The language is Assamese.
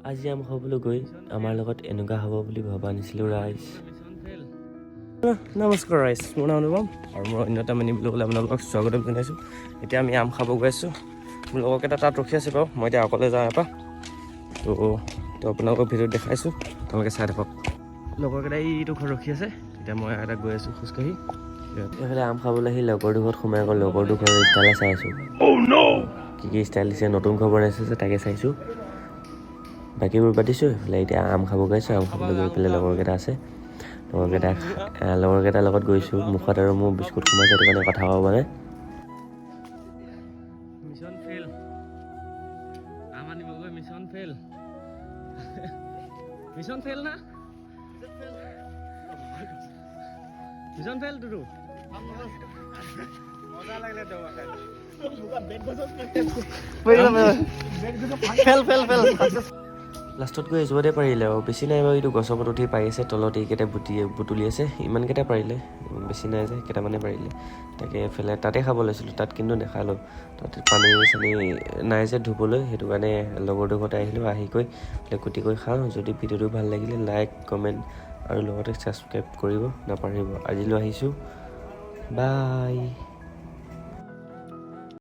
আজি আম খাবলৈ গৈ আমাৰ লগত এনেকুৱা হ'ব বুলি ভবা নাছিলোঁ ৰাইজ। নমস্কাৰ ৰাইজ, মোৰ নাম অনুপম আৰু মই অন্যতা মানি বুলি ক'লে আপোনালোকক স্বাগতম জনাইছোঁ। এতিয়া আমি আম খাব গৈ আছোঁ। মোৰ লগৰকেইটা তাত ৰখি আছে বাৰু, মই এতিয়া অকলে যাওঁ এপাক। তো আপোনালোকক ভিডিঅ'ত দেখাইছোঁ, তোমালোকে চাই থাকক। লগৰকেইটাই এইটো ঘৰত ৰখি আছে, এতিয়া মই এটা গৈ আছোঁ খোজকাঢ়ি। এইফালে আম খাবলৈ আহি লগৰটো ঘৰত সোমাই গ'ল। লগৰটো ঘৰৰ ষ্টাইলে চাই আছোঁ। কি ষ্টাইল দিছে, নতুন ঘৰ বনাইছে যে তাকে চাইছোঁ। বাকীবোৰ পাতিছোঁ। এইফালে এতিয়া আম খাব গৈছোঁ। আম খাবলৈ গৈ পেলাই লগৰকেইটা আছে, লগৰকেইটাৰ লগত গৈছোঁ। মুখত আৰু মোৰ বিস্কুট সোমাইছে, সেইটো কাৰণে কথা ক'ব মানে। মিছন ফেইল, আম আনিবগৈ মিছন ফেইল। মিছন ফেইল না? Mission fail Tutu. মজা লাগিলে দেৱা খাই। লাষ্টত গৈ এজোৱাতে পাৰিলে আৰু বেছি নাই বাৰু। এইটো গছৰ ওপৰত উঠি পাৰি আছে, তলত এইকেইটা বুটলি আছে। ইমানকেইটা পাৰিলে, বেছি নাই যে কেইটামানে পাৰিলে। তাকে এইফালে তাতে খাব লৈছিলোঁ, তাত কিন্তু নেখালোঁ। তাত পানী চানী নাই যে ধুবলৈ, সেইটো কাৰণে লগৰটোৰ ঘৰতে আহিলোঁ। আহি গৈ কুটি কৰি খাওঁ। যদি ভিডিঅ'টো ভাল লাগিলে লাইক কমেণ্ট আৰু লগতে ছাবস্ক্ৰাইব কৰিব নাপাহৰিব। আজিলৈ আহিছোঁ, বাই।